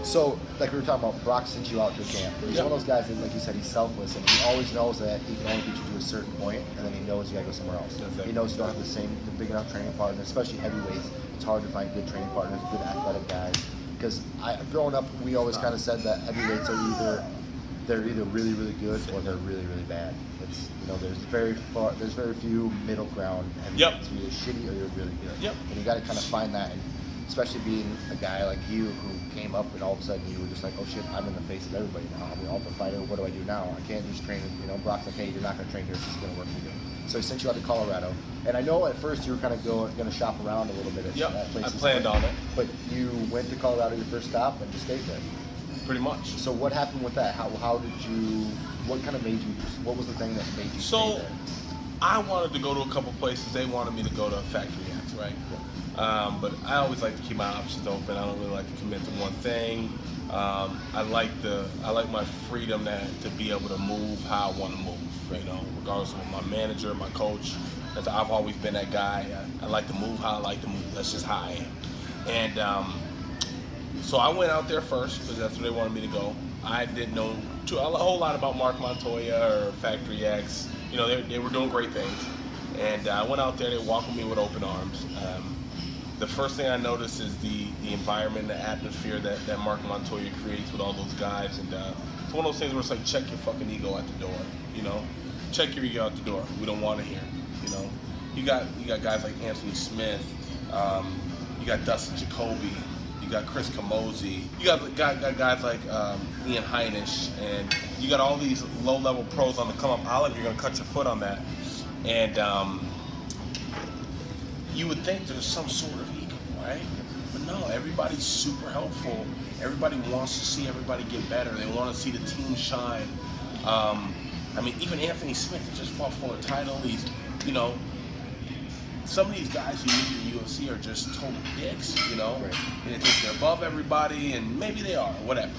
So, like we were talking about, Brock sent you out to camp. He's one of those guys that, like you said, he's selfless, and he always knows that he can only get you to a certain point, and then he knows you gotta go somewhere else. Exactly. He knows you don't have the big enough training partner, especially heavyweights. It's hard to find good training partners, good athletic guys. Because growing up, we always kind of said that heavyweights are they're either really, really good or they're really, really bad. It's, you know, there's very few middle ground heavyweights. You're either shitty or you're really good. And you got to kind of find that, and especially being a guy like you who came up and all of a sudden you were just like, oh shit, I'm in the face of everybody now. I'm the ultimate fighter. What do I do now? I can't just train. You know, Brock's like, hey, you're not going to train here. This is going to work for you. So he sent you out to Colorado, and I know at first you were kind of going to shop around a little bit at places. I planned on it. But you went to Colorado your first stop and just stayed there. Pretty much. So what happened with that? How did you? What kind of made you? What was the thing that made you stay there? I wanted to go to a couple places. They wanted me to go to Factory X, right? But I always like to keep my options open. I don't really like to commit to one thing. I like my freedom to be able to move how I want to move. You know, regardless of my manager, my coach. I've always been that guy. I like to move how I like to move. That's just how I am. And so I went out there first because that's where they wanted me to go. I didn't know a whole lot about Mark Montoya or Factory X. You know, they were doing great things. And I went out there. They welcomed me with open arms. The first thing I noticed is the environment, the atmosphere that Mark Montoya creates with all those guys. And it's one of those things where it's like, check your fucking ego at the door. You know, check your ego out the door. We don't want to hear. You know, you got guys like Anthony Smith. You got Dustin Jacoby. You got Chris Camozzi. You got guys like Ian Heinisch, and you got all these low-level pros on the come-up. Olive, you're gonna cut your foot on that, and you would think there's some sort of ego, right? But no, everybody's super helpful. Everybody wants to see everybody get better. They want to see the team shine. I mean, even Anthony Smith that just fought for a title. He's, you know, some of these guys you meet in the UFC are just total dicks, you know? Right. And they think they're above everybody, and maybe they are, whatever.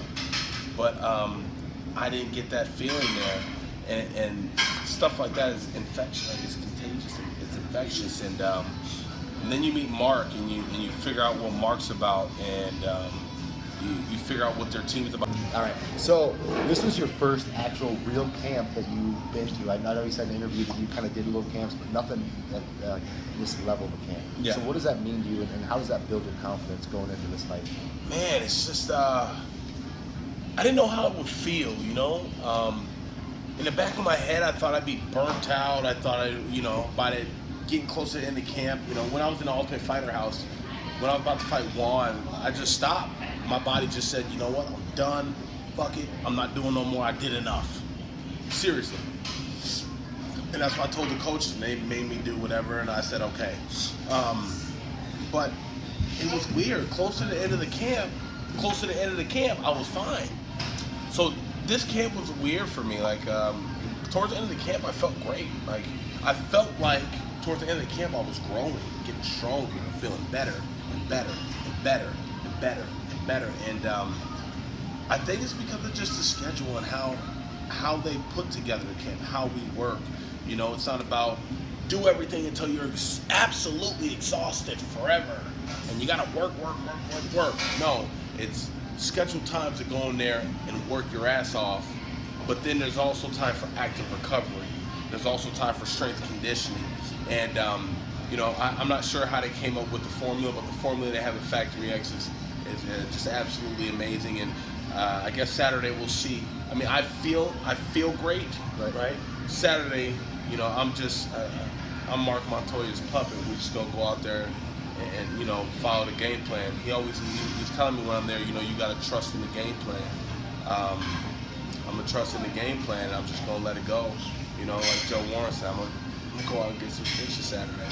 But I didn't get that feeling there. And stuff like that is infectious, like it's contagious, it's infectious. And then you meet Mark, and you figure out what Mark's about, and you figure out what their team is about. All right, so this was your first actual real camp that you've been to. I know you said in an interview that you kind of did little camps, but nothing at this level of a camp. Yeah. So what does that mean to you, and how does that build your confidence going into this fight? Man, it's just, I didn't know how it would feel, you know? In the back of my head, I thought I'd be burnt out. I thought, by getting close to the end of camp, when I was in the Ultimate Fighter House, when I was about to fight Juan, I just stopped. My body just said, you know what, I'm done, fuck it, I'm not doing no more, I did enough. Seriously. And that's what I told the coaches, and they made me do whatever, and I said, okay. But it was weird. Close to the end of the camp, I was fine. So this camp was weird for me. Like, towards the end of the camp, I felt great. Like, I felt like towards the end of the camp, I was growing, getting stronger, feeling better and better and better and better and better. And I think it's because of just the schedule and how they put together the camp, how we work. It's not about do everything until you're absolutely exhausted forever and you gotta work. No, it's scheduled times to go in there and work your ass off, but then there's also time for active recovery. There's also time for strength conditioning. And I'm not sure how they came up with the formula, but the formula they have at Factory X is just absolutely amazing. And I guess Saturday we'll see. I mean, I feel great, right? Saturday, I'm Mark Montoya's puppet. We're just gonna go out there and follow the game plan. He's telling me when I'm there, you gotta trust in the game plan. I'm gonna trust in the game plan, and I'm just gonna let it go. Like Joe Warren said, I'm gonna go out and get some fish Saturday.